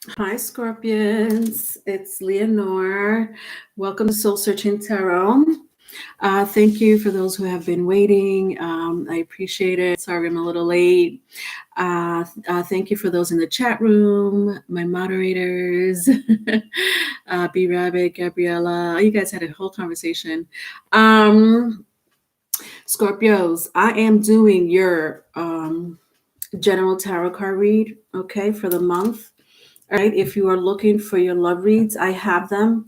Hi, Scorpions. It's Leonore. Welcome to Soul Searching Tarot. Thank you for those who have been waiting. I appreciate it. Sorry I'm a little late. Thank you for those in the chat room, my moderators, B Rabbit, Gabriella. You guys had a whole conversation. Scorpios, I am doing your general tarot card read, okay, for the month. All right, if you are looking for your love reads, I have them.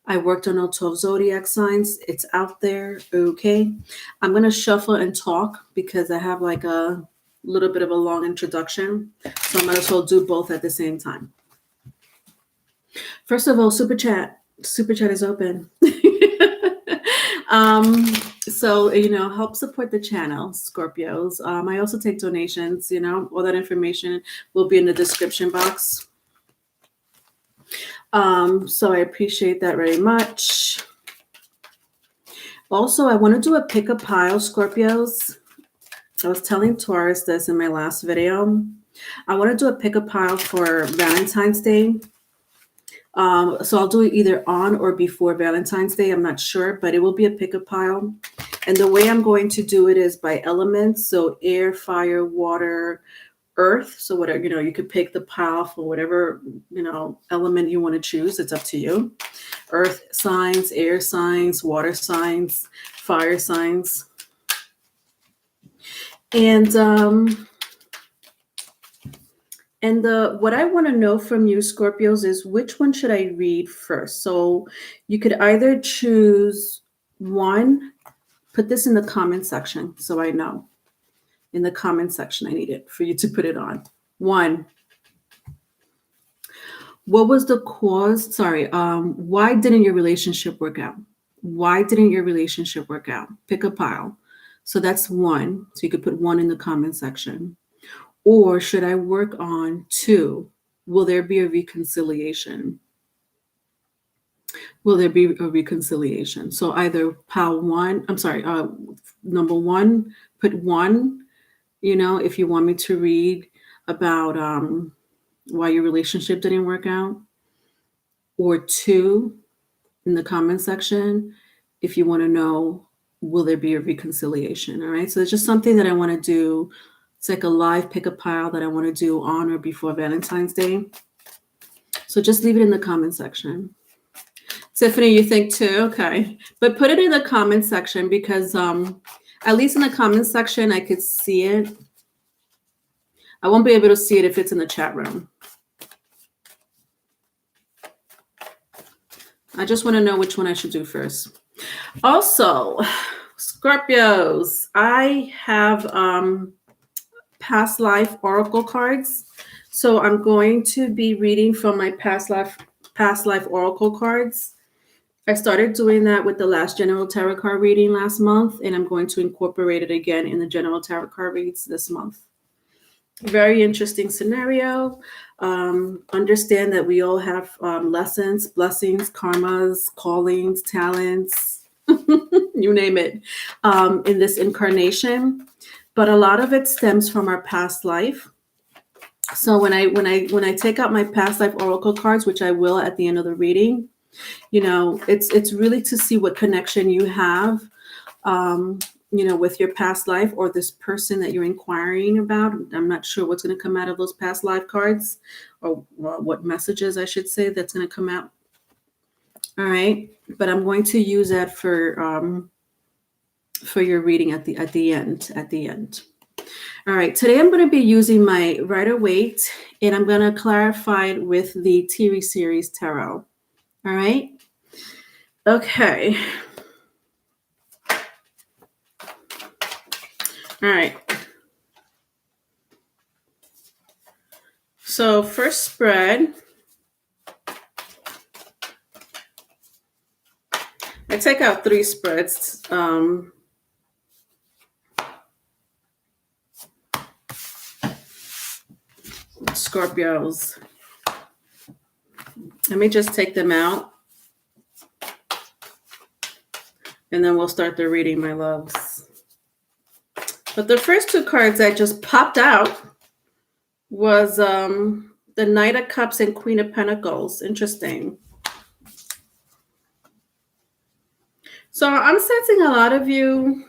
I worked on all 12 zodiac signs. It's out there, okay? I'm going to shuffle and talk because I have like a little bit of a long introduction. So I might as well do both at the same time. First of all, Super Chat. Super Chat is open. So, help support the channel, Scorpios. I also take donations, all that information will be in the description box. So I appreciate that very much. Also, I want to do a pick a pile, Scorpios. I was telling Taurus this in my last video. I want to do a pick a pile for Valentine's Day. So I'll do it either on or before Valentine's Day. I'm not sure, but it will be a pick a pile. And the way I'm going to do it is by elements. So air, fire, water, earth. So whatever, you could pick the pile for whatever, element you want to choose. It's up to you. Earth signs, air signs, water signs, fire signs. And what I want to know from you, Scorpios, is which one should I read first? So you could either choose one, put this in the comment section so I know. In the comment section, I need it for you to put it on. One, what was the cause? Sorry, why didn't your relationship work out? Why didn't your relationship work out? Pick a pile. So that's one. So you could put one in the comment section. Or should I work on two? Will there be a reconciliation? Will there be a reconciliation? So either pile one, number one, put one, if you want me to read about why your relationship didn't work out, or two in the comment section if you want to know, will there be a reconciliation? All right, so it's just something that I want to do. It's like a live pick a pile that I want to do on or before Valentine's Day. So just leave it in the comment section. Tiffany, you think too? Okay, but put it in the comment section because at least in the comment section I could see it. I won't be able to see it if it's in the chat room. I just want to know which one I should do first. Also, Scorpios, I have past life oracle cards. So I'm going to be reading from my past life oracle cards. I started doing that with the last general tarot card reading last month, and I'm going to incorporate it again in the general tarot card reads this month. Very interesting scenario. Understand that we all have lessons, blessings, karmas, callings, talents, you name it, in this incarnation. But a lot of it stems from our past life. So when I take out my past life oracle cards, which I will at the end of the reading, it's really to see what connection you have, with your past life or this person that you're inquiring about. I'm not sure what's going to come out of those past life cards, or what messages I should say that's going to come out. All right, but I'm going to use that for your reading at the end. All right, today I'm going to be using my Rider-Waite, and I'm going to clarify it with the Tiri Series Tarot. All right. Okay. All right. So first spread. I take out 3 spreads. Scorpios. Let me just take them out. And then we'll start the reading, my loves. But the first 2 cards I just popped out was the The Knight of Cups and Queen of Pentacles. Interesting. So I'm sensing a lot of you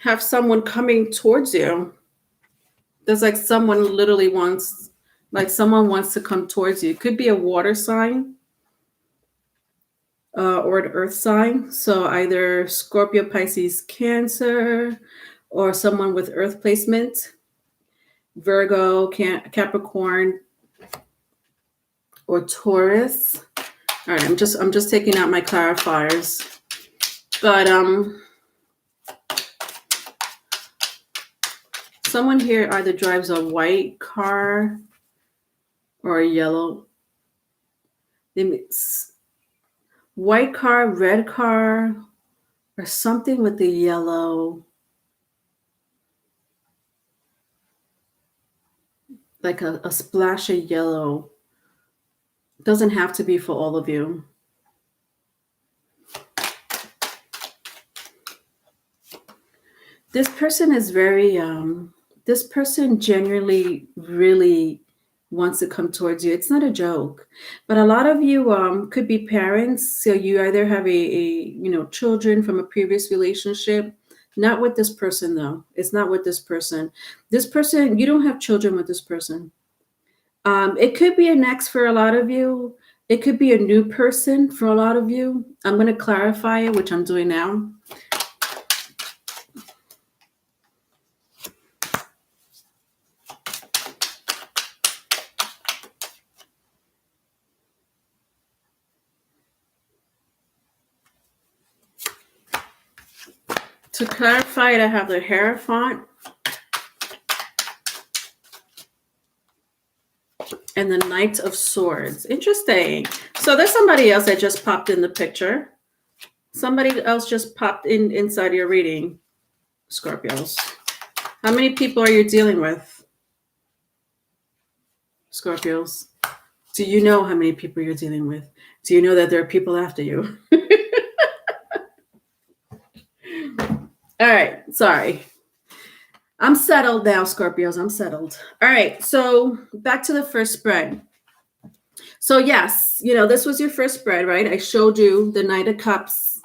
have someone coming towards you. There's like someone literally wants, like someone wants to come towards you. It could be a water sign or an earth sign. So either Scorpio, Pisces, Cancer, or someone with earth placement, Virgo, Capricorn, or Taurus. All right, I'm just taking out my clarifiers. But someone here either drives a white car or a yellow. White car, red car, or something with the yellow. Like a splash of yellow. Doesn't have to be for all of you. This person is very, this person genuinely really wants to come towards you. It's not a joke, but a lot of you could be parents. So you either have a children from a previous relationship. Not with this person though. It's not with this person. This person, you don't have children with this person. It could be an ex for a lot of you. It could be a new person for a lot of you. I'm going to clarify it, which I'm doing now. To clarify it, I have the Hierophant and the Knight of Swords. Interesting. So there's somebody else that just popped in the picture. Somebody else just popped inside your reading, Scorpios. How many people are you dealing with, Scorpios? Do you know how many people you're dealing with? Do you know that there are people after you? All right, sorry. I'm settled now, Scorpios. I'm settled. All right, so back to the first spread. So yes, this was your first spread, right? I showed you the Knight of Cups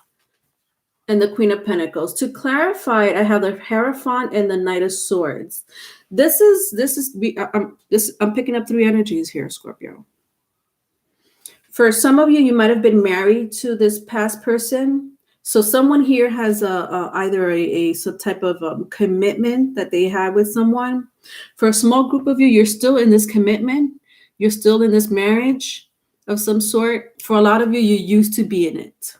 and the Queen of Pentacles. To clarify it, I have the Hierophant and the Knight of Swords. I'm picking up three energies here, Scorpio. For some of you, you might have been married to this past person. So someone here has either a some type of commitment that they have with someone. For a small group of you, you're still in this commitment. You're still in this marriage of some sort. For a lot of you, you used to be in it.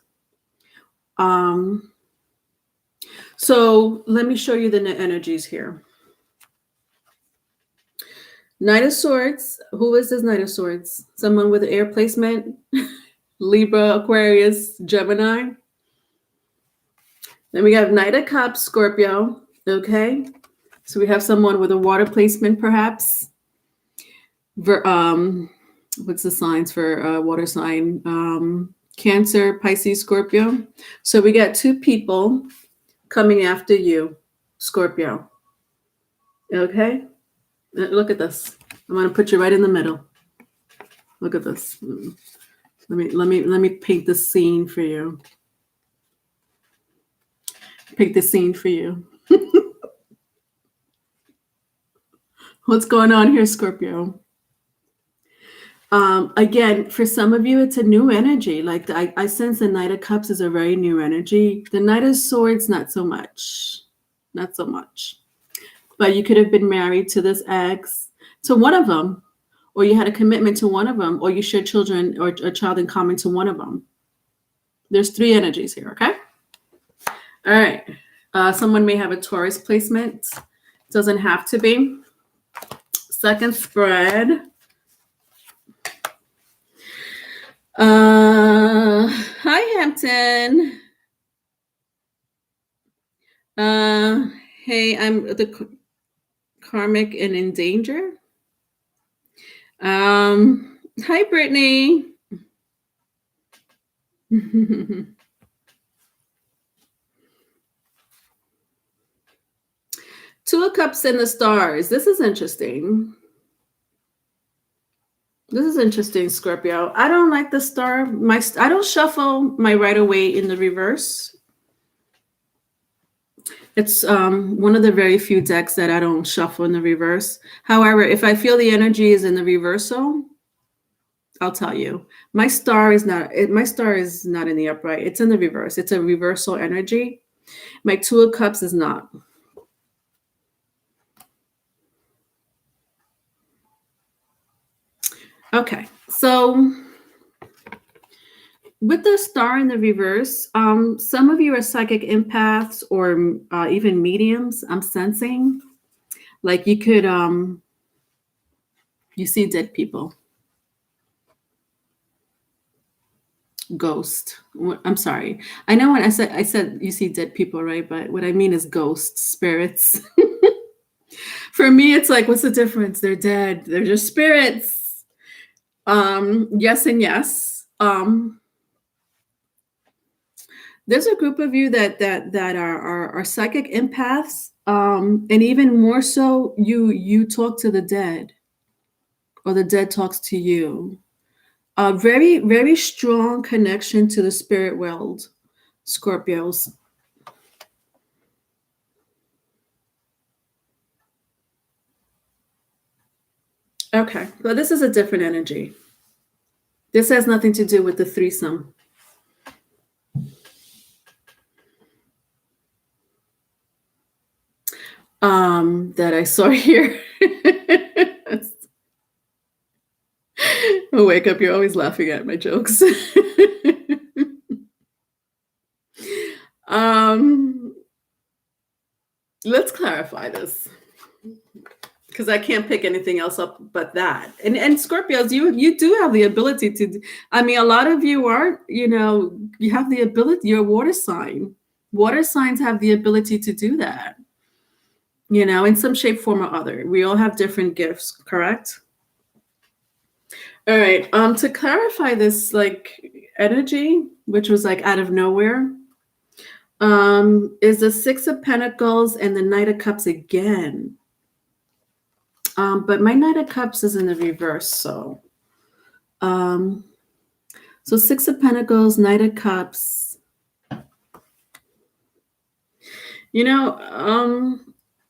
So let me show you the energies here. Knight of Swords. Who is this Knight of Swords? Someone with air placement. Libra, Aquarius, Gemini. Then we have Knight of Cups, Scorpio. Okay. So we have someone with a water placement, perhaps. What's the signs for water sign? Cancer, Pisces, Scorpio. So we got two people coming after you, Scorpio. Okay. Look at this. I'm going to put you right in the middle. Look at this. Let me paint the scene for you. Paint the scene for you. What's going on here, Scorpio? Again, for some of you, it's a new energy. Like I sense the Knight of Cups is a very new energy. The Knight of Swords, not so much. Not so much. But you could have been married to this ex, to one of them, or you had a commitment to one of them, or you share children or a child in common to one of them. There's three energies here, okay? All right. Someone may have a Taurus placement. Doesn't have to be. Second spread. Hi, Hampton. Hey, I'm the karmic and in danger. Hi, Brittany. Two of Cups and the Stars. This is interesting. This is interesting, Scorpio. I don't like the star. I don't shuffle my Rider-Waite in the reverse. It's one of the very few decks that I don't shuffle in the reverse. However, if I feel the energy is in the reversal, I'll tell you. My star is not in the upright. It's in the reverse. It's a reversal energy. My Two of Cups is not. Okay, so with the star in the reverse, some of you are psychic empaths or even mediums. I'm sensing, like you could, you see dead people, ghost. I'm sorry. I know when I said you see dead people, right? But what I mean is ghosts, spirits. For me, it's like, what's the difference? They're dead. They're just spirits. Yes and yes. There's a group of you that are psychic empaths, and even more so, you talk to the dead, or the dead talks to you. A very, very strong connection to the spirit world, Scorpios. Okay, well, this is a different energy. This has nothing to do with the threesome. That I saw here. Oh, wake up, you're always laughing at my jokes. Let's clarify this, because I can't pick anything else up but that. And Scorpios, you do have the ability to. I mean, a lot of you are, you have the ability. You're a water sign. Water signs have the ability to do that. In some shape, form, or other. We all have different gifts, correct? All right. To clarify this, like, energy, which was like out of nowhere, is the Six of Pentacles and the Knight of Cups again. But my Knight of Cups is in the reverse, so Six of Pentacles, Knight of Cups.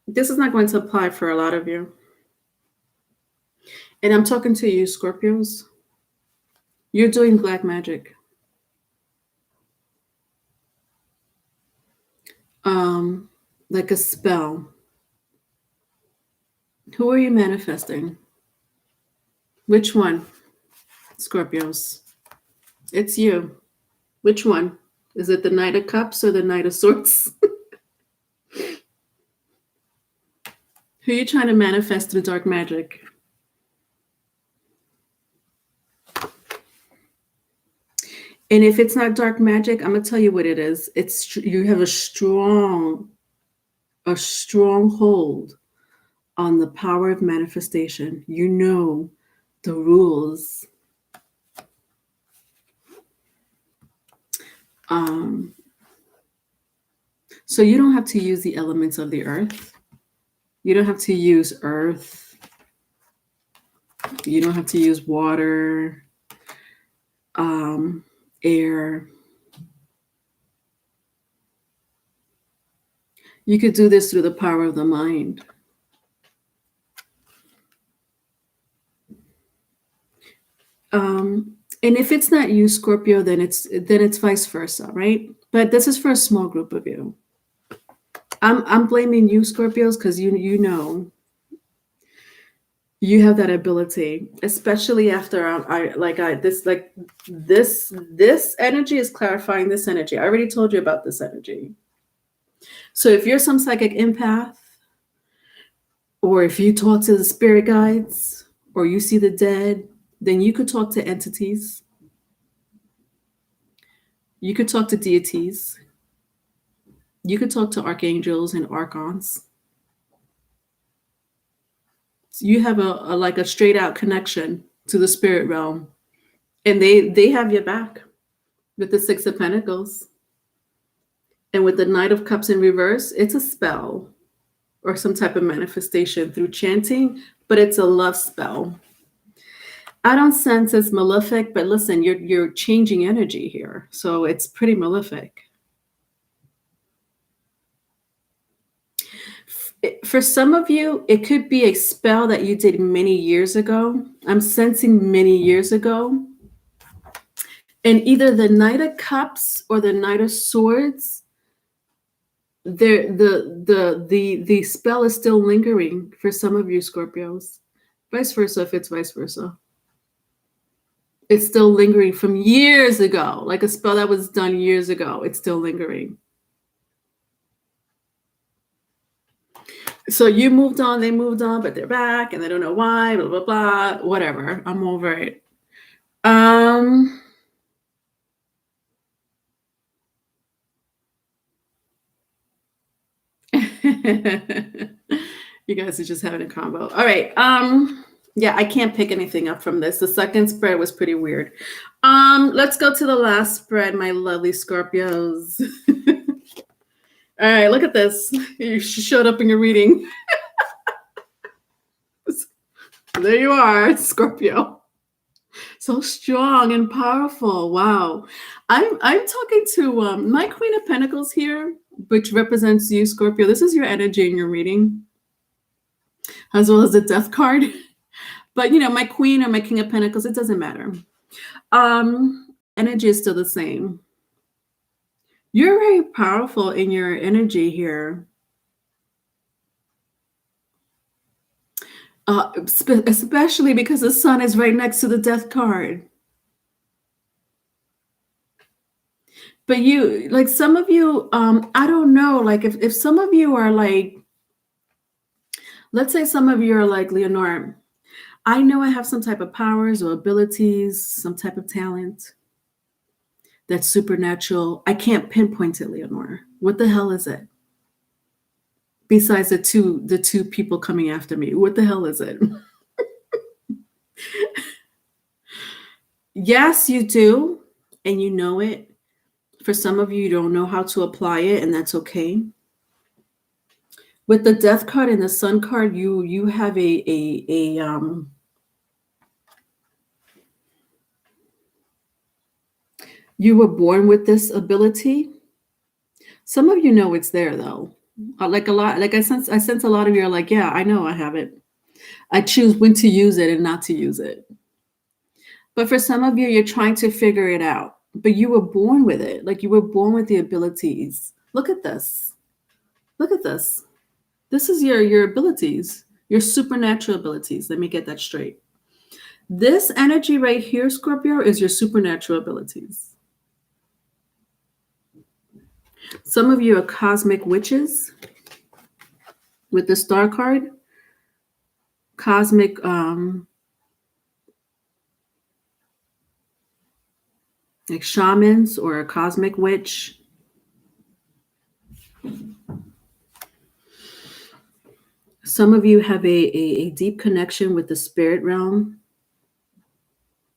This is not going to apply for a lot of you. And I'm talking to you, Scorpios. You're doing black magic. Like a spell. Who are you manifesting? Which one? Scorpios. It's you. Which one? Is it the Knight of Cups or the Knight of Swords? Who are you trying to manifest through dark magic? And if it's not dark magic, I'm gonna tell you what it is. It's you have a strong hold on the power of manifestation. You know the rules. So you don't have to use the elements of the earth. You don't have to use earth. You don't have to use water, air. You could do this through the power of the mind. And if it's not you, Scorpio, then it's vice versa, right? But this is for a small group of you. I'm blaming you, Scorpios, because you know you have that ability, especially after this energy is clarifying this energy. I already told you about this energy. So if you're some psychic empath, or if you talk to the spirit guides, or you see the dead, then you could talk to entities. You could talk to deities. You could talk to archangels and archons. So you have a straight out connection to the spirit realm, and they have your back with the Six of Pentacles. And with the Knight of Cups in reverse, it's a spell or some type of manifestation through chanting, but it's a love spell. I don't sense it's malefic, but listen, you're changing energy here, so it's pretty malefic. For some of you, it could be a spell that you did many years ago. I'm sensing many years ago. And either the Knight of Cups or the Knight of Swords, the spell is still lingering for some of you Scorpios. Vice versa, if it's vice versa. It's still lingering from years ago, like a spell that was done years ago. It's still lingering. So you moved on, they moved on, but they're back and they don't know why, blah, blah, blah, whatever. I'm over it. You guys are just having a combo. All right. Yeah, I can't pick anything up from this. The second spread was pretty weird. Let's go to the last spread, my lovely Scorpios. All right, look at this. You showed up in your reading. There you are, Scorpio. So strong and powerful. Wow. I'm talking to my Queen of Pentacles here, which represents you, Scorpio. This is your energy in your reading, as well as the Death card. But you know, my Queen or my King of Pentacles, it doesn't matter. Energy is still the same. You're very powerful in your energy here. Especially because the sun is right next to the Death card. But you, like some of you, I don't know, like if some of you are like, let's say some of you are like, Leonore, I know I have some type of powers or abilities, some type of talent that's supernatural. I can't pinpoint it, Leonore. What the hell is it? Besides the two people coming after me, what the hell is it? Yes, you do, and you know it. For some of you, you don't know how to apply it, and that's okay. With the Death card and the Sun card, you have you were born with this ability. Some of you know it's there though. Like a lot, like I sense a lot of you are like, yeah, I know I have it. I choose when to use it and not to use it. But for some of you, you're trying to figure it out. But you were born with it. Like you were born with the abilities. Look at this. Look at this. This is your abilities, your supernatural abilities. Let me get that straight. This energy right here, Scorpio, is your supernatural abilities. Some of you are cosmic witches with the Star card. Cosmic like shamans or a cosmic witch. Some of you have a deep connection with the spirit realm.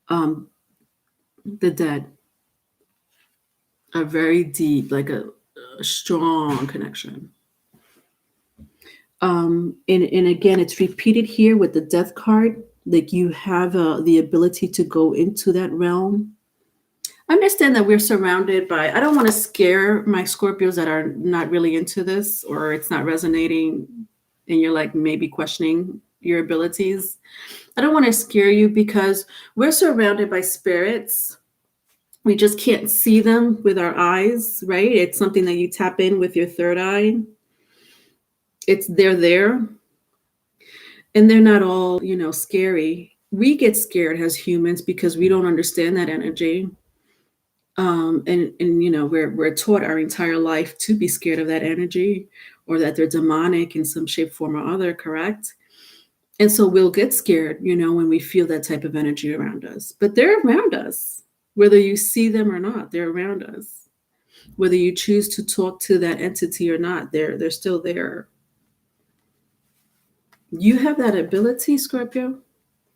The dead. A very deep, like a strong connection. And again, it's repeated here with the Death card. Like you have the ability to go into that realm. Understand that we're surrounded by, I don't want to scare my Scorpios that are not really into this or it's not resonating and you're like maybe questioning your abilities. I don't want to scare you because we're surrounded by spirits. We just can't see them with our eyes, right? It's something that you tap in with your third eye. They're there. And they're not all, scary. We get scared as humans because we don't understand that energy. And we're taught our entire life to be scared of that energy or that they're demonic in some shape, form, or other, correct? And so we'll get scared, when we feel that type of energy around us. But they're around us, whether you see them or not, they're around us. Whether you choose to talk to that entity or not, they're still there. You have that ability, Scorpio.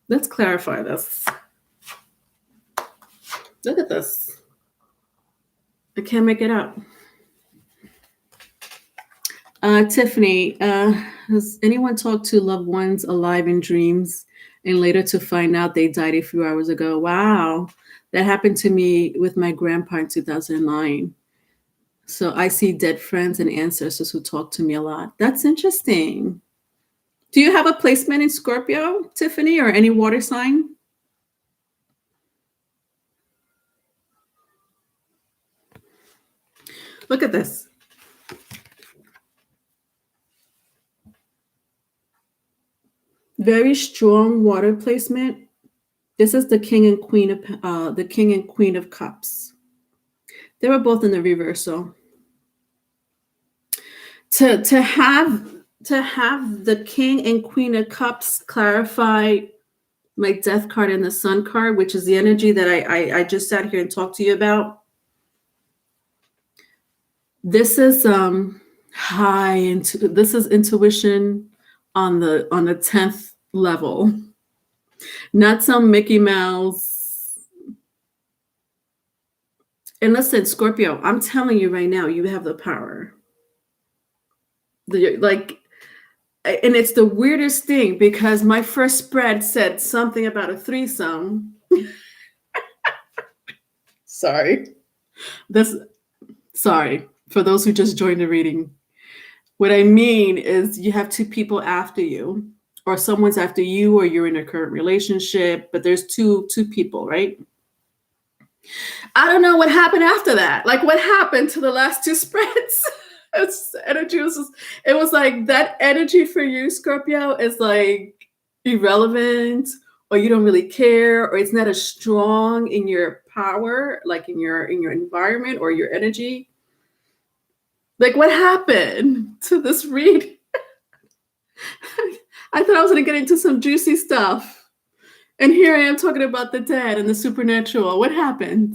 Let's clarify this. Look at this. I can't make it up. Tiffany, has anyone talked to loved ones alive in dreams and later to find out they died a few hours ago. Wow. That happened to me with my grandpa in 2009. So I see dead friends and ancestors who talk to me a lot. That's interesting. Do you have a placement in Scorpio, Tiffany, or any water sign? Look at this. Very strong water placement. This is the king and queen of cups. They were both in the reversal. To have the king and queen of cups clarify my death card and the sun card, which is the energy that I just sat here and talked to you about. This is this is intuition on the 10th level, not some Mickey Mouse. And listen, Scorpio, I'm telling you right now, you have the power. Like, and it's the weirdest thing because my first spread said something about a threesome. Sorry. Sorry for those who just joined the reading. What I mean is you have two people after you, or someone's after you, or you're in a current relationship, but there's two people, right? I don't know what happened after that. Like, what happened to the last two spreads? It was like that energy for you, Scorpio, is like irrelevant, or you don't really care, or it's not as strong in your power, like in your environment or your energy. Like, what happened to this read? I thought I was going to get into some juicy stuff. And here I am talking about the dead and the supernatural. What happened?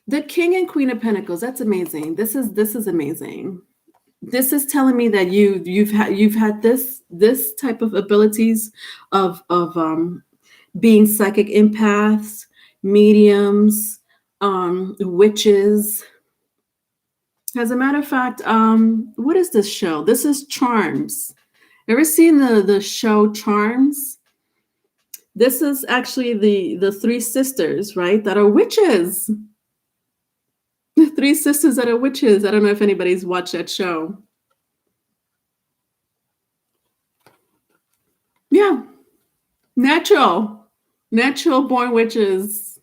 The king and queen of pentacles. That's amazing. This is amazing. This is telling me that you've had this type of abilities of being psychic empaths, mediums, witches. As a matter of fact, what is this show? This is Charms. Ever seen the show Charms? This is actually the three sisters, right? That are witches. The three sisters that are witches. I don't know if anybody's watched that show. Yeah. Natural born witches.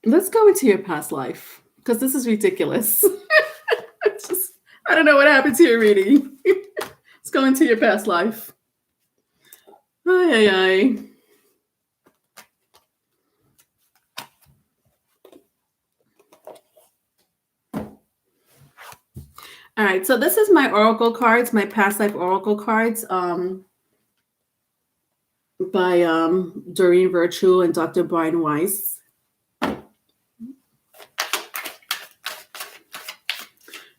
Let's go into your past life, because this is ridiculous. I don't know what happened to your reading. Let's go into your past life. Ay, ay, ay. All right, so this is my oracle cards, my past life oracle cards, by Doreen Virtue and Dr. Brian Weiss.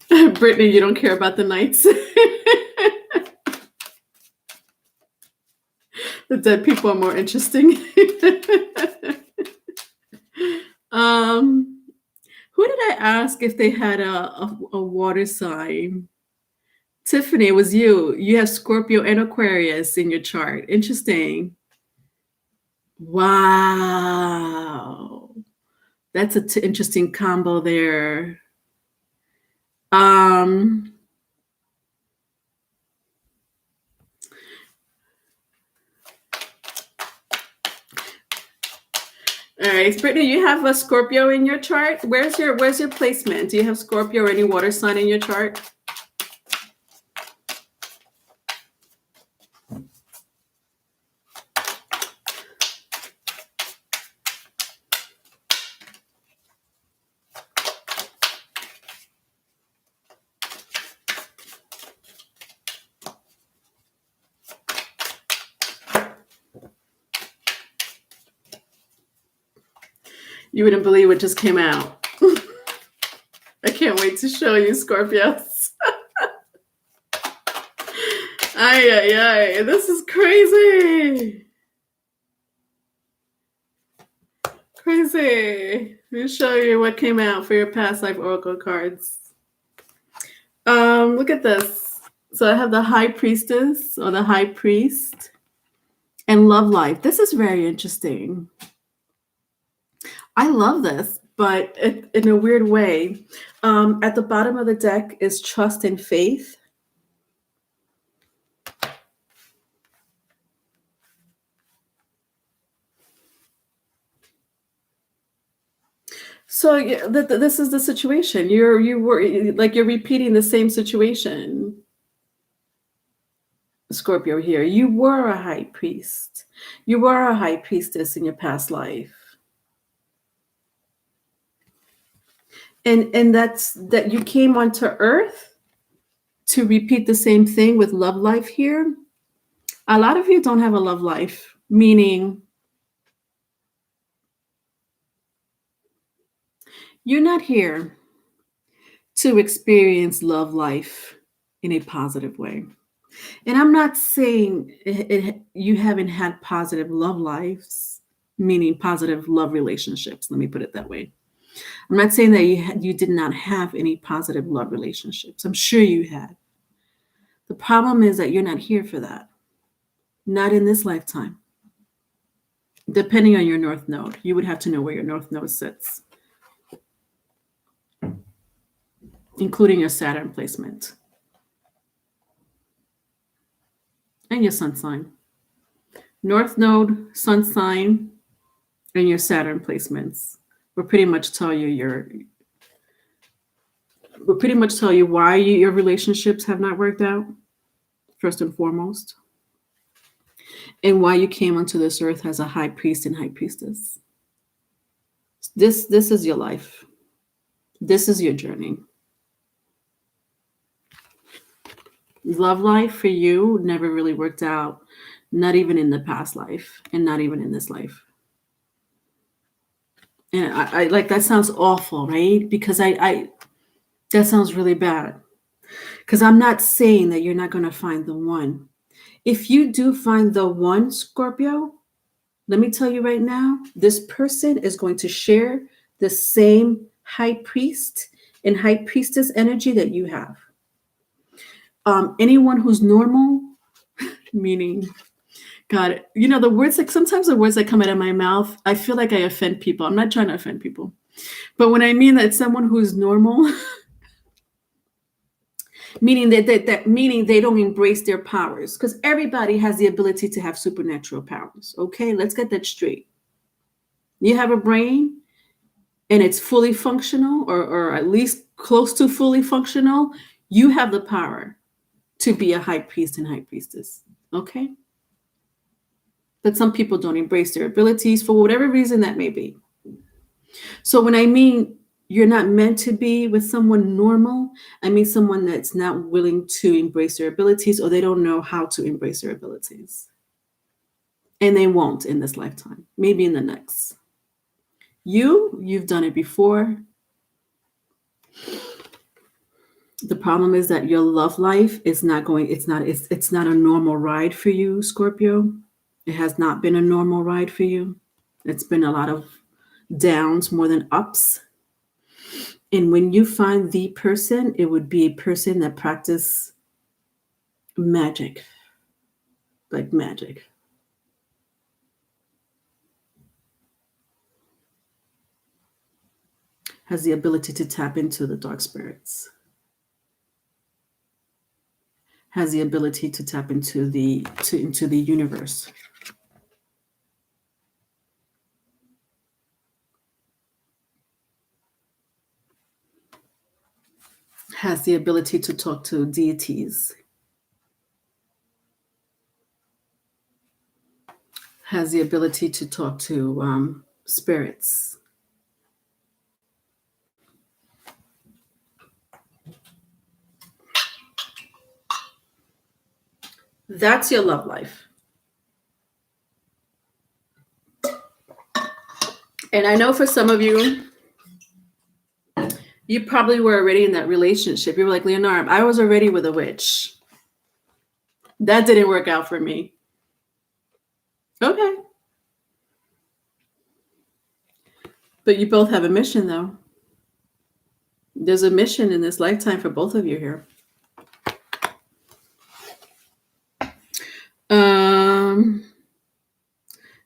Brittany, you don't care about the knights. The dead people are more interesting. Who did I ask if they had a water sign? Tiffany, it was you. You have Scorpio and Aquarius in your chart. Interesting. Wow. That's an interesting combo there. All right, Brittany, you have a Scorpio in your chart. Where's your placement? Do you have Scorpio or any water sign in your chart? You wouldn't believe what just came out. I can't wait to show you, Scorpios. Ay, ay, ay. This is crazy. Crazy. Let me show you what came out for your past life oracle cards. Look at this. So I have the High Priestess or the High Priest and Love Life. This is very interesting. I love this, but in a weird way. At the bottom of the deck is Trust and Faith. So yeah, this is the situation. You're repeating the same situation. Scorpio here. You were a high priest. You were a high priestess in your past life. And that's that you came onto earth to repeat the same thing with love life here. A lot of you don't have a love life, meaning you're not here to experience love life in a positive way. And I'm not saying you haven't had positive love lives, meaning positive love relationships. Let me put it that way. I'm not saying that you did not have any positive love relationships. I'm sure you had. The problem is that you're not here for that. Not in this lifetime. Depending on your North Node, you would have to know where your North Node sits, including your Saturn placement and your Sun sign. North Node, Sun sign, and your Saturn placements will pretty much tell you why your relationships have not worked out, first and foremost, and why you came onto this earth as a high priest and high priestess. This is your life. This is your journey. Love life for you never really worked out, not even in the past life and not even in this life. And I like that sounds awful, right? Because I that sounds really bad. Because I'm not saying that you're not going to find the one. If you do find the one, Scorpio, let me tell you right now, this person is going to share the same high priest and high priestess energy that you have. Anyone who's normal, meaning, God, the words, like sometimes the words that come out of my mouth, I feel like I offend people. I'm not trying to offend people. But when I mean that someone who's normal, meaning meaning they don't embrace their powers, because everybody has the ability to have supernatural powers. Okay, let's get that straight. You have a brain and it's fully functional, or at least close to fully functional. You have the power to be a high priest and high priestess. Okay, but some people don't embrace their abilities for whatever reason that may be. So when I mean you're not meant to be with someone normal, I mean someone that's not willing to embrace their abilities, or they don't know how to embrace their abilities. And they won't in this lifetime, maybe in the next. You've done it before. The problem is that your love life is not it's not a normal ride for you, Scorpio. It has not been a normal ride for you. It's been a lot of downs more than ups. And when you find the person, it would be a person that practices magic, like magic. Has the ability to tap into the dark spirits. Has the ability to tap into into the universe. Has the ability to talk to deities. Has the ability to talk to spirits. That's your love life. And I know for some of you, you probably were already in that relationship. You were like, Leonard, I was already with a witch. That didn't work out for me. Okay. But you both have a mission, though. There's a mission in this lifetime for both of you here.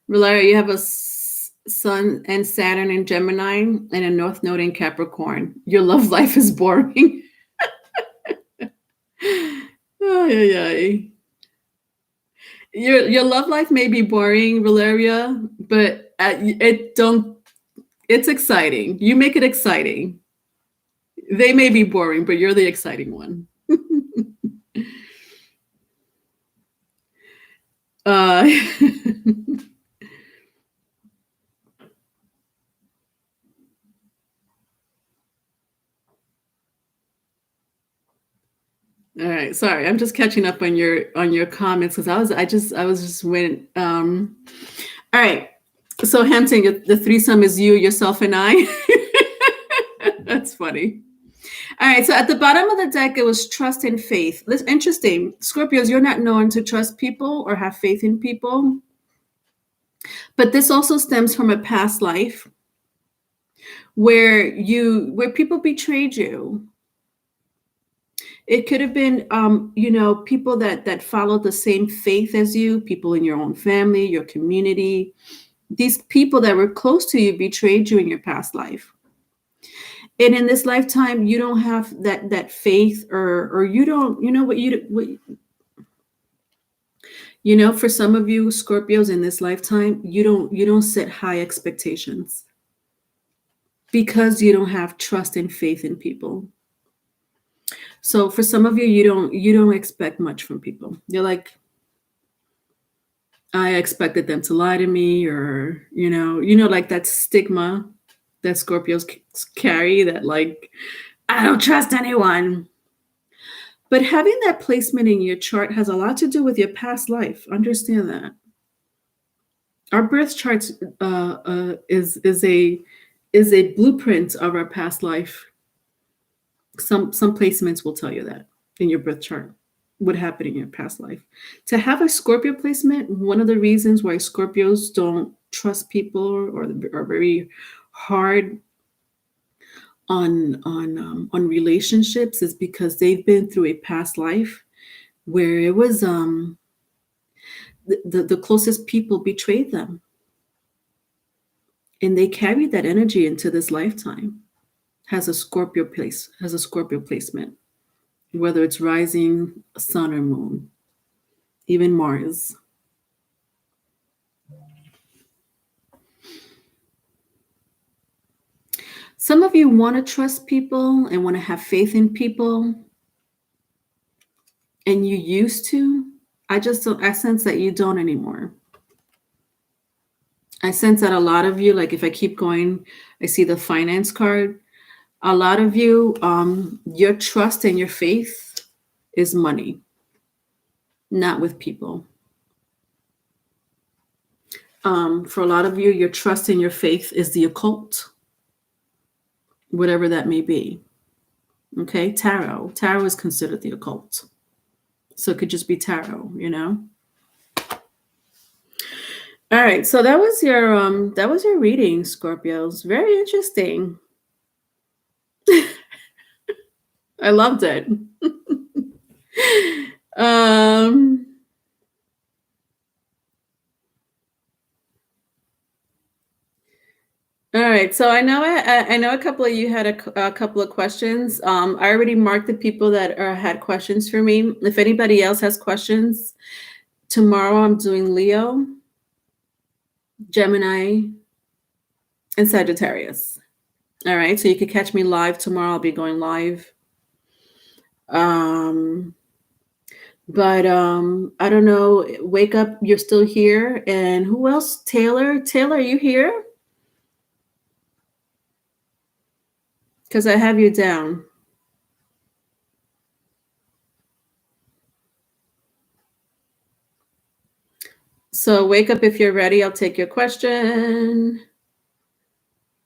Valeria, you have a Sun and Saturn in Gemini and a North Node in Capricorn. Your love life is boring. Ay. Your love life may be boring, Valeria, but it's exciting. You make it exciting. They may be boring, but you're the exciting one. All right, sorry, I'm just catching up on your comments because I was just went. All right, so Hampton, the threesome is you, yourself, and I. That's funny. All right, so at the bottom of the deck, it was trust and faith. That's interesting. Scorpios, you're not known to trust people or have faith in people. But this also stems from a past life where people betrayed you. It could have been, people that followed the same faith as you, people in your own family, your community. These people that were close to you betrayed you in your past life. And in this lifetime, you don't have that faith, or you don't, for some of you Scorpios in this lifetime, you don't set high expectations because you don't have trust and faith in people. So for some of you, you don't expect much from people. You're like, I expected them to lie to me, or like that stigma that Scorpios carry, that like, I don't trust anyone. But having that placement in your chart has a lot to do with your past life. Understand that. Our birth charts is a blueprint of our past life. Some placements will tell you that in your birth chart what happened in your past life. To have a Scorpio placement, one of the reasons why Scorpios don't trust people or are very hard on relationships is because they've been through a past life where it was the closest people betrayed them, and they carried that energy into this lifetime. Has a Scorpio placement, whether it's rising, sun, or moon, even Mars. Some of you want to trust people and want to have faith in people, and you used to. I sense that you don't anymore. I sense that a lot of you, like if I keep going, I see the finance card. A lot of you, your trust and your faith is money, not with people. For a lot of you, your trust and your faith is the occult, whatever that may be. Okay, tarot. Tarot is considered the occult. So it could just be tarot, All right, so that was your reading, Scorpios. Very interesting. I loved it. All right, so I know a couple of you had a couple of questions. I already marked the people that had questions for me. If anybody else has questions, tomorrow I'm doing Leo, Gemini, and Sagittarius. All right, so you can catch me live tomorrow. I'll be going live. But I don't know. Wake up, you're still here. And who else? Taylor, are you here? Because I have you down. So wake up if you're ready. I'll take your question.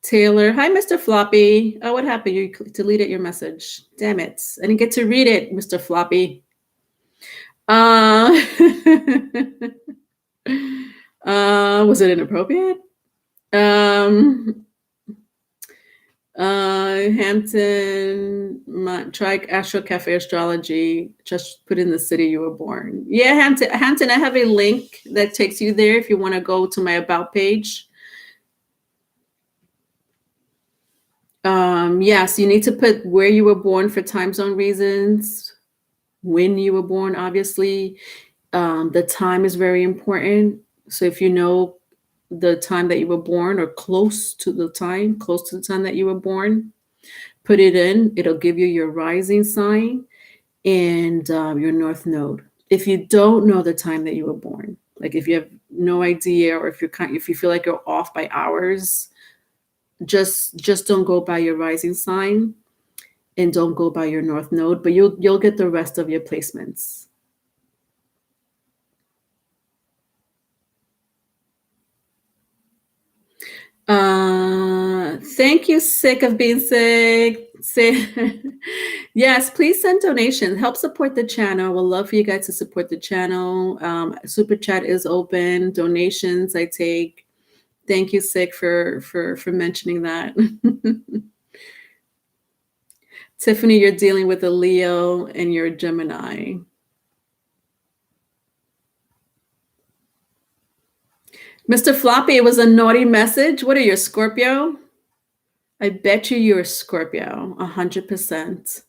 Taylor. Hi, Mr. Floppy. Oh, what happened? You deleted your message. Damn it. I didn't get to read it, Mr. Floppy. Was it inappropriate? Hampton, try Astro Cafe Astrology. Just put in the city you were born. Yeah, Hampton. Hampton, I have a link that takes you there if you want to go to my about page. Yes, you need to put where you were born for time zone reasons, when you were born, obviously. The time is very important. So if you know the time that you were born or close to the time that you were born, put it in. It'll give you your rising sign and your north node. If you don't know the time that you were born, like if you have no idea, or if you feel like you're off by hours, just don't go by your rising sign and don't go by your north node, but you'll get the rest of your placements. Thank you, sick of being sick. Yes, please send donations. Help support the channel. We'll love for you guys to support the channel. Super chat is open. Donations I take. Thank you, sick, for mentioning that. Tiffany, you're dealing with a Leo and you're a Gemini. Mr. Floppy, it was a naughty message. What are you, Scorpio? I bet you're a Scorpio, 100%.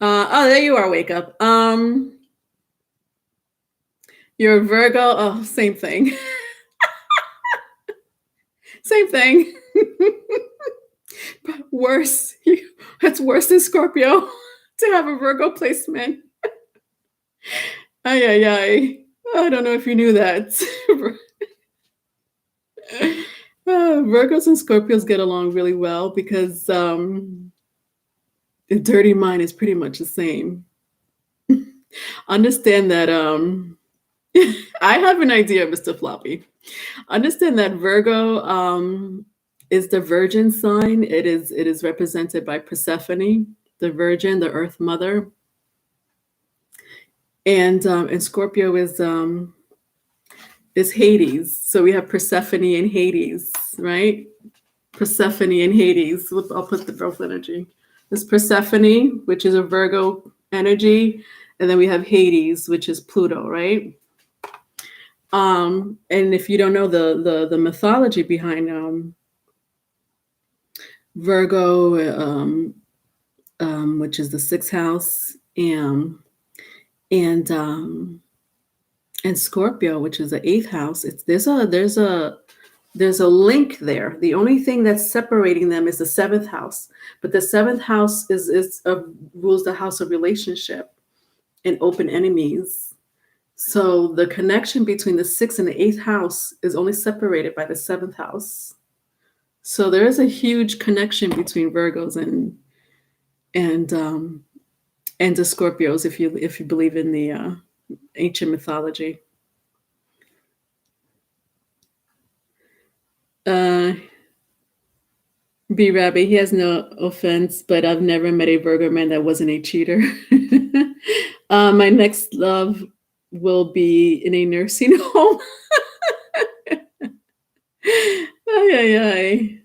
Oh, there you are, wake up. You're a Virgo. Oh, same thing. Same thing. But worse. That's worse than Scorpio to have a Virgo placement. Ay, ay, ay. I don't know if you knew that. Virgos and Scorpios get along really well because the dirty mind is pretty much the same. Understand that I have an idea, Mr. Floppy. Understand that Virgo is the virgin sign. It is represented by Persephone, the virgin, the earth mother. And Scorpio is Hades. So we have Persephone and Hades, right? Persephone and Hades. I'll put the both energy. There's Persephone, which is a Virgo energy, and then we have Hades, which is Pluto, right? And if you don't know the mythology behind Virgo, which is the sixth house, and Scorpio, which is the eighth house, there's a link there. The only thing that's separating them is the seventh house, but the seventh house rules the house of relationship and open enemies. So the connection between the sixth and the eighth house is only separated by the seventh house. So there is a huge connection between Virgos and the Scorpios, if you believe in the ancient mythology. B. Rabbi, he has no offense, but I've never met a Virgo man that wasn't a cheater. My next love will be in a nursing home. Ay, ay, ay.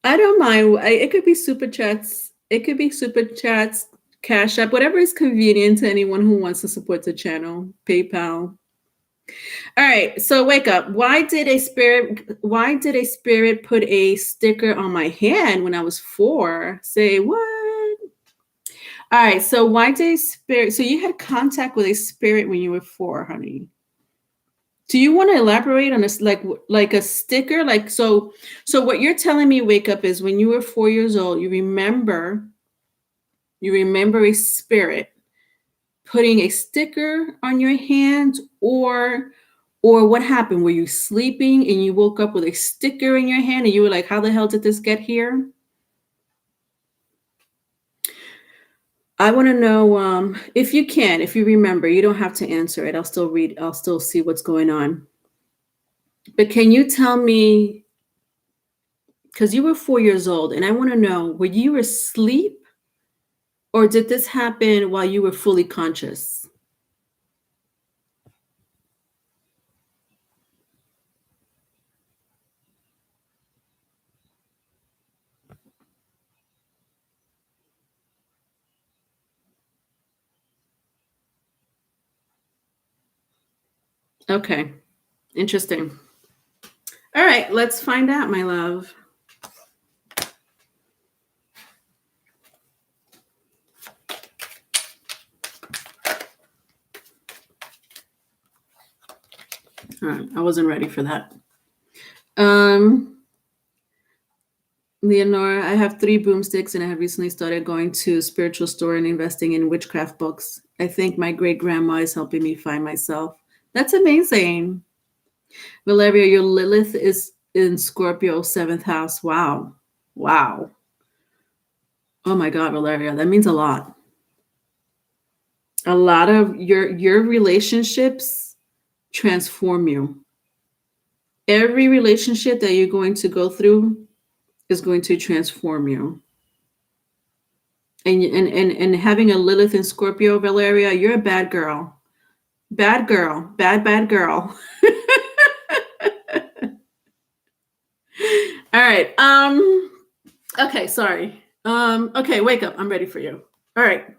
I don't mind. It could be super chats. It could be super chats, Cash App, whatever is convenient to anyone who wants to support the channel. PayPal. All right. So wake up. Why did a spirit put a sticker on my hand when I was 4? Say what? All right. So why did a spirit? So you had contact with a spirit when you were 4, honey. Do you want to elaborate on this, like a sticker? Like, so what you're telling me, wake up, is when you were 4 years old, you remember a spirit putting a sticker on your hand, or what happened? Were you sleeping and you woke up with a sticker in your hand and you were like, how the hell did this get here? I want to know if you remember. You don't have to answer it. I'll still read. I'll still see what's going on. But can you tell me, because you were 4 years old, and I want to know, were you asleep or did this happen while you were fully conscious? Okay. Interesting. All right, let's find out, my love. All right, I wasn't ready for that. Leonora, I have 3 boomsticks and I have recently started going to spiritual store and investing in witchcraft books. I think my great grandma is helping me find myself. That's amazing. Valeria, your Lilith is in Scorpio 7th house. Wow. Wow. Oh my God, Valeria, that means a lot. A lot of your relationships transform you. Every relationship that you're going to go through is going to transform you. And having a Lilith in Scorpio, Valeria, you're a bad girl. Bad girl. Bad girl. All right. Okay, sorry. Okay, wake up. I'm ready for you. All right.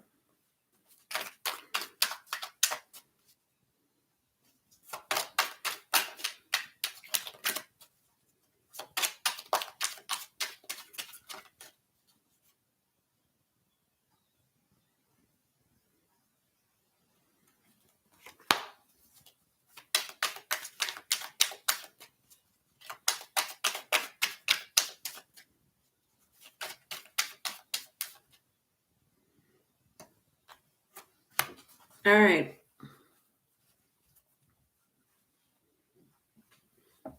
All right.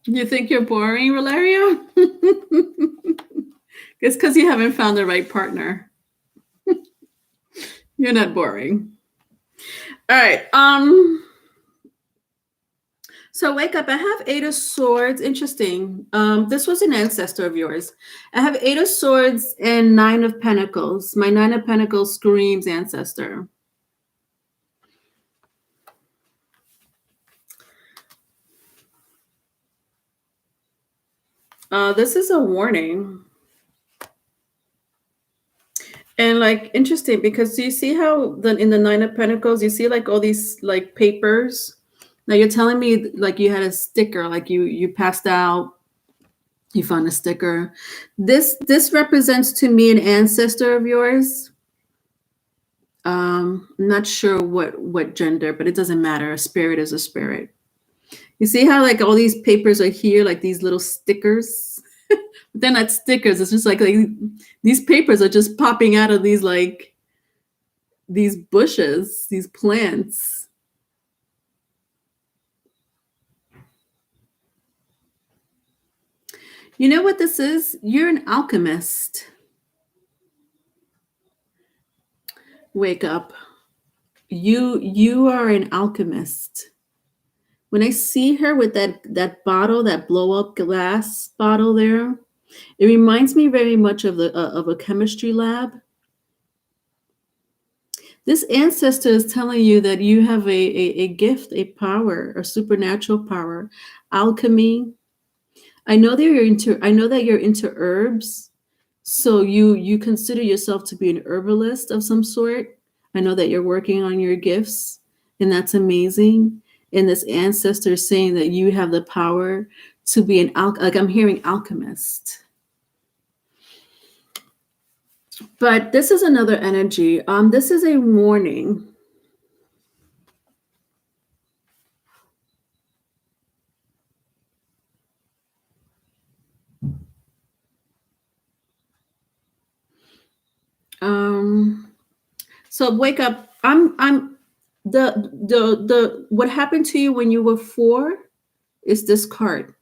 You think you're boring, Valeria? It's because you haven't found the right partner. You're not boring. All right. So wake up. I have 8 of Swords. Interesting. This was an ancestor of yours. I have 8 of Swords and 9 of Pentacles. My 9 of Pentacles screams ancestor. This is a warning. And like interesting because you see how in the 9 of Pentacles, you see like all these like papers. Now you're telling me like you had a sticker, like you passed out, you found a sticker. This represents to me an ancestor of yours. Not sure what gender, but it doesn't matter. A spirit is a spirit. You see how like all these papers are here, like these little stickers. But they're not stickers. It's just like these papers are just popping out of these like these bushes, these plants. You know what this is? You're an alchemist. Wake up. You are an alchemist. When I see her with that bottle, that blow up glass bottle there, it reminds me very much of a chemistry lab. This ancestor is telling you that you have a gift, a power, a supernatural power, alchemy. I know that you're into herbs, so you consider yourself to be an herbalist of some sort. I know that you're working on your gifts, and that's amazing. And this ancestor is saying that you have the power to be like I'm hearing alchemist. But this is another energy. This is a warning. So wake up. I'm the what happened to you when you were 4 is this card.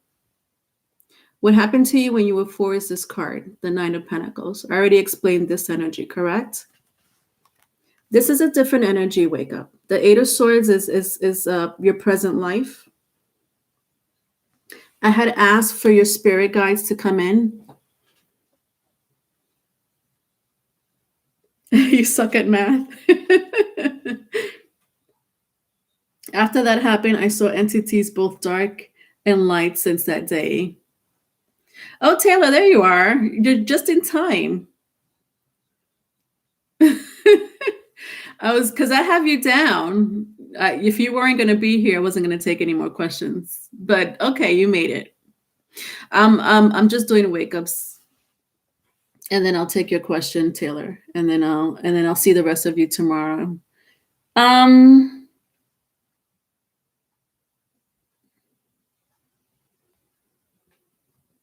What happened to you when you were 4 is this card, the 9 of Pentacles. I already explained this energy, correct? This is a different energy, wake up. The 8 of Swords is your present life. I had asked for your spirit guides to come in. You suck at math. After that happened, I saw entities both dark and light since that day. Oh, Taylor, there you are. You're just in time. Because I have you down. If you weren't going to be here, I wasn't going to take any more questions. But okay, you made it. I'm just doing wake ups, and then I'll take your question, Taylor, and then I'll see the rest of you tomorrow.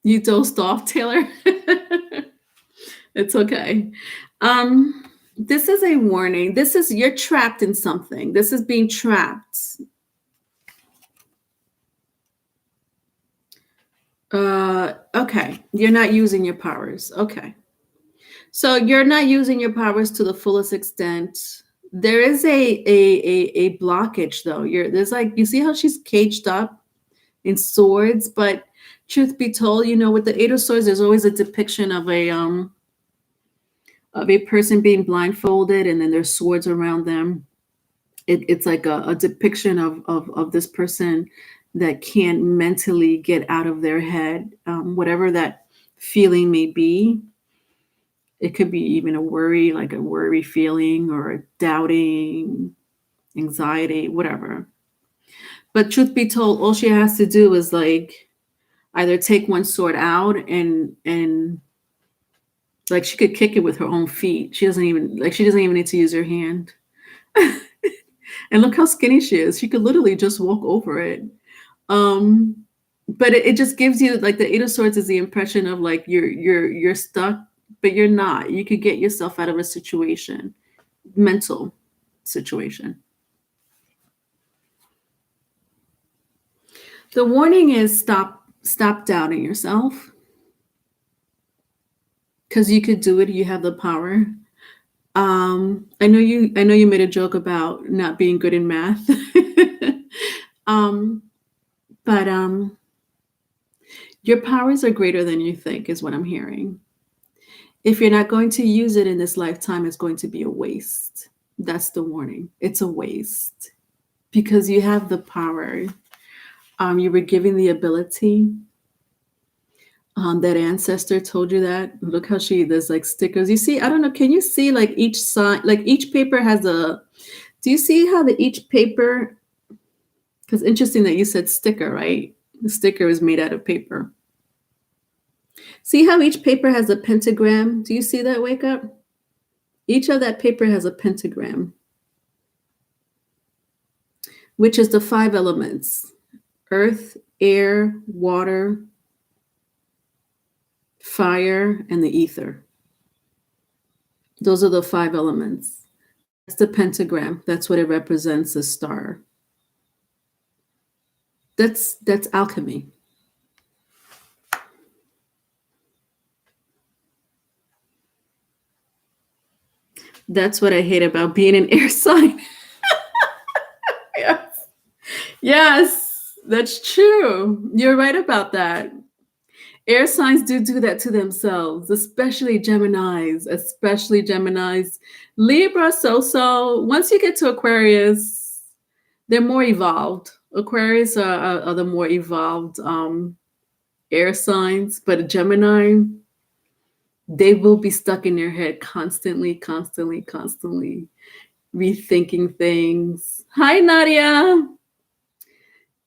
You dozed off, Taylor. It's okay. This is a warning. This is you're trapped in something. This is being trapped. Okay. You're not using your powers. Okay. So you're not using your powers to the fullest extent. There is a blockage though. There's like you see how she's caged up in swords, but truth be told, with the Eight of Swords, there's always a depiction of a person being blindfolded and then there's swords around them. It's like a depiction of this person that can't mentally get out of their head, whatever that feeling may be. It could be even a worry, like a worry feeling or a doubting, anxiety, whatever. But truth be told, all she has to do is like either take one sword out and like she could kick it with her own feet. She doesn't even need to use her hand. And look how skinny she is. She could literally just walk over it. But it just gives you like the Eight of Swords is the impression of like you're stuck, but you're not. You could get yourself out of a situation, mental situation. The warning is stop doubting yourself. Because you could do it, you have the power. I know you made a joke about not being good in math. But your powers are greater than you think, is what I'm hearing. If you're not going to use it in this lifetime, it's going to be a waste. That's the warning. It's a waste because you have the power. You were given the ability. That ancestor told you that. Look how there's like stickers. You see, I don't know. Can you see like each sign, like each paper has a, do you see how each paper, because interesting that you said sticker, right? The sticker is made out of paper. See how each paper has a pentagram? Do you see that, Wake Up? Each of that paper has a pentagram, which is the 5 elements: earth, air, water, fire, and the ether. Those are the 5 elements. That's the pentagram. That's what it represents, a star. That's alchemy. That's what I hate about being an air sign. Yes. Yes, that's true. You're right about that. Air signs do that to themselves, especially Geminis, Libra, so. Once you get to Aquarius, they're more evolved. Aquarius are the more evolved air signs, but Gemini, they will be stuck in their head constantly, rethinking things. Hi, Nadia.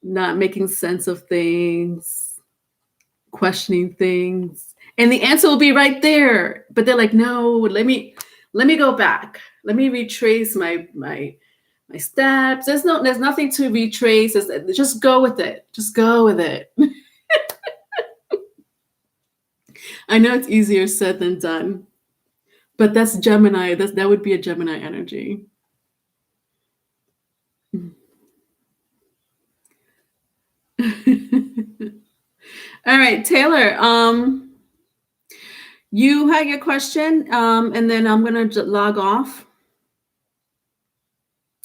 Not making sense of things, questioning things, and the answer will be right there. But they're like, no, let me go back. Let me retrace my steps. There's nothing to retrace. Just go with it. Just go with it. I know it's easier said than done, but that's Gemini. That would be a Gemini energy. All right, Taylor. You had your question, and then I'm gonna log off,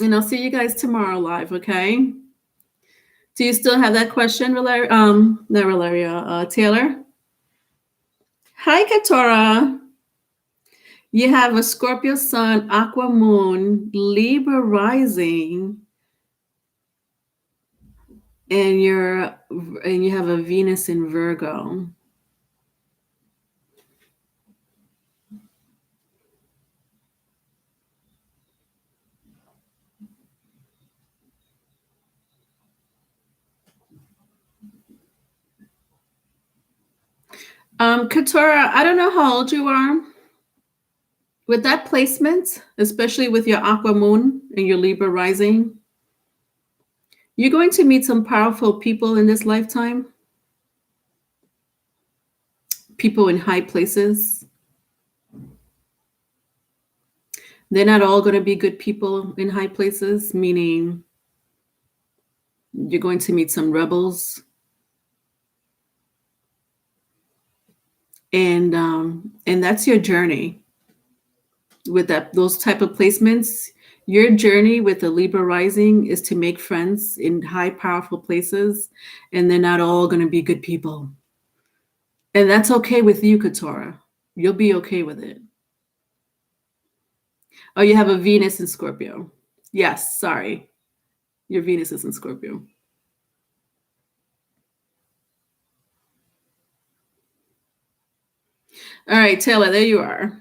and I'll see you guys tomorrow live. Okay? Do you still have that question, Valeria? Not Valeria. Taylor. Hi, Katora. You have a Scorpio Sun, Aqua Moon, Libra rising, and you have a Venus in Virgo. Katora, I don't know how old you are. With that placement, especially with your Aqua Moon and your Libra rising, you're going to meet some powerful people in this lifetime, people in high places. They're not all going to be good people in high places, meaning you're going to meet some rebels. And that's your journey with those type of placements. Your journey with the Libra rising is to make friends in high, powerful places, and they're not all going to be good people. And that's okay with you, Katora. You'll be okay with it. Oh, you have a Venus in Scorpio. Yes, sorry. Your Venus is in Scorpio. All right, Taylor, there you are.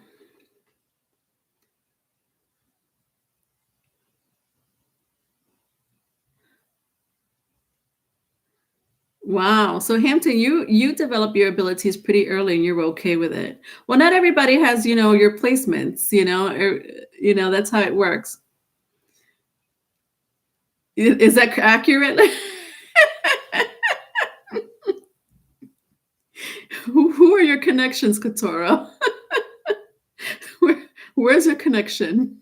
Wow. So Hampton, you develop your abilities pretty early and you're okay with it. Well, not everybody has, your placements, that's how it works. Is that accurate? Who are your connections, Katora? Where's your connection?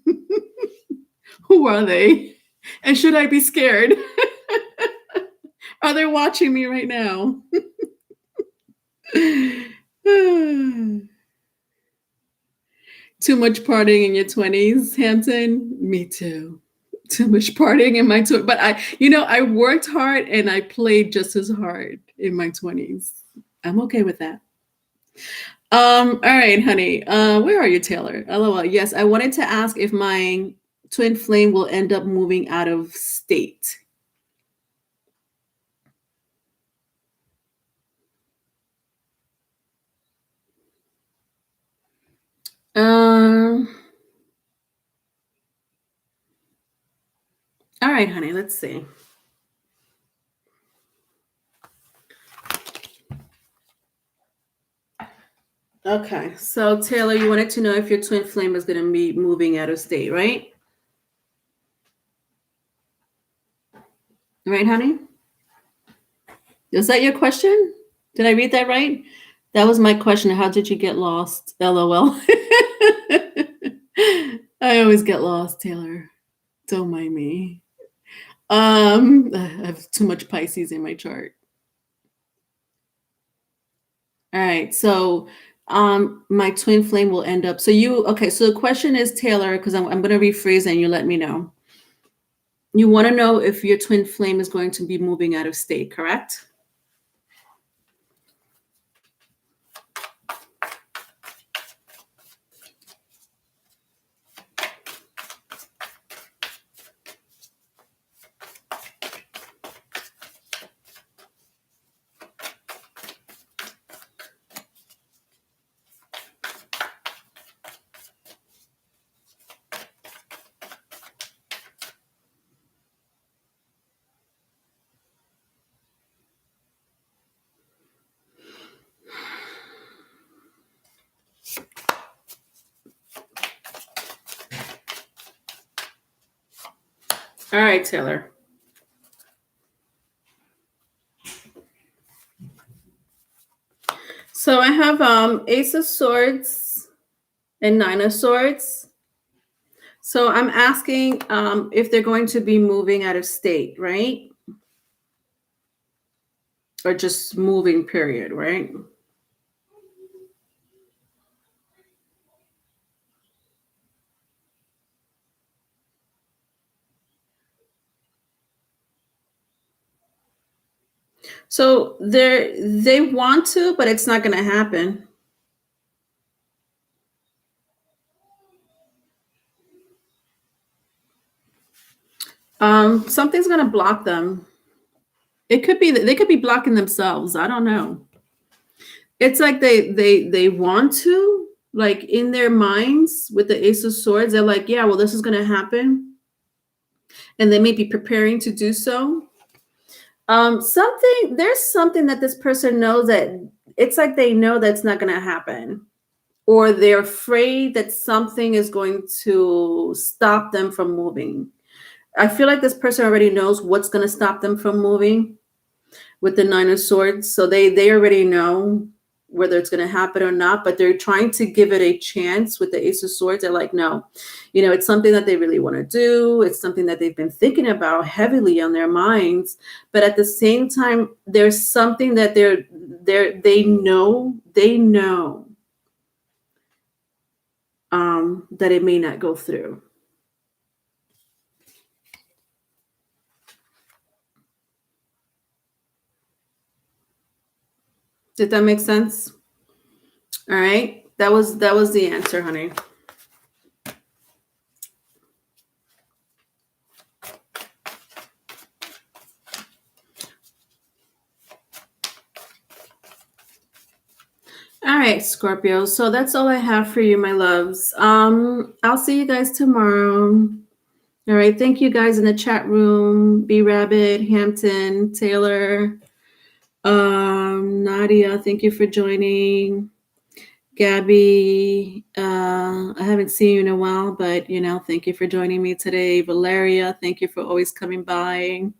Who are they? And should I be scared? Are they watching me right now? Too much partying in your 20s, Hampton? Me too. Too much partying in my 20s. But I worked hard and I played just as hard in my 20s. I'm okay with that. All right, honey. Where are you, Taylor? LOL. Yes, I wanted to ask if my twin flame will end up moving out of state. All right, honey, let's see. Okay, so Taylor, you wanted to know if your twin flame is going to be moving out of state, right? Right, honey? Is that your question? Did I read that right? That was my question. How did you get lost? LOL. I always get lost, Taylor. Don't mind me. I have too much Pisces in my chart. All right, so my twin flame will end up. So the question is, Taylor, because I'm going to rephrase and you let me know. You want to know if your twin flame is going to be moving out of state, correct? All right, Taylor. So I have Ace of Swords and Nine of Swords. So I'm asking if they're going to be moving out of state, right? Or just moving, period, right? So they want to, but it's not going to happen. Something's going to block them. It could be that they could be blocking themselves. I don't know. It's like they want to, like in their minds with the Ace of Swords, they're like, yeah, well, this is going to happen, and they may be preparing to do so. There's something that this person knows that it's like they know that's not going to happen, or they're afraid that something is going to stop them from moving. I feel like this person already knows what's going to stop them from moving with the Nine of Swords. So they already know whether it's going to happen or not, but they're trying to give it a chance with the Ace of Swords. They're like, no, it's something that they really want to do. It's something that they've been thinking about heavily on their minds. But at the same time, there's something that they know that it may not go through. Did that make sense? All right. That was the answer, honey. All right, Scorpio. So that's all I have for you, my loves. I'll see you guys tomorrow. All right. Thank you guys in the chat room. B Rabbit, Hampton, Taylor, Nadia, thank you for joining. Gabby, I haven't seen you in a while, but thank you for joining me today. Valeria, thank you for always coming by.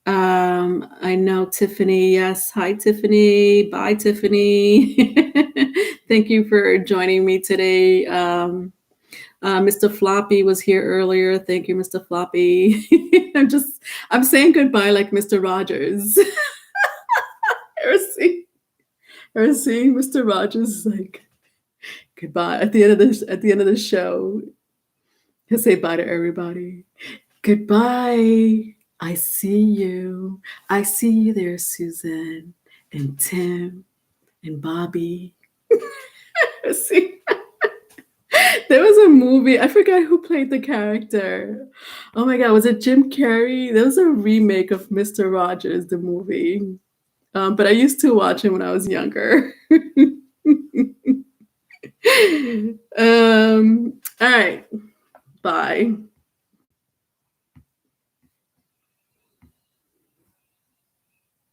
I know Tiffany. Yes. Hi, Tiffany. Bye, Tiffany. Thank you for joining me today. Mr. Floppy was here earlier. Thank you, Mr. Floppy. I'm saying goodbye like Mr. Rogers. Ever seeing Mr. Rogers like goodbye at the end of the show? He'll say bye to everybody. Goodbye. I see you. I see you there, Susan and Tim and Bobby. See? There was a movie. I forgot who played the character. Oh my God. Was it Jim Carrey? There was a remake of Mr. Rogers, the movie. But I used to watch him when I was younger. All right. Bye.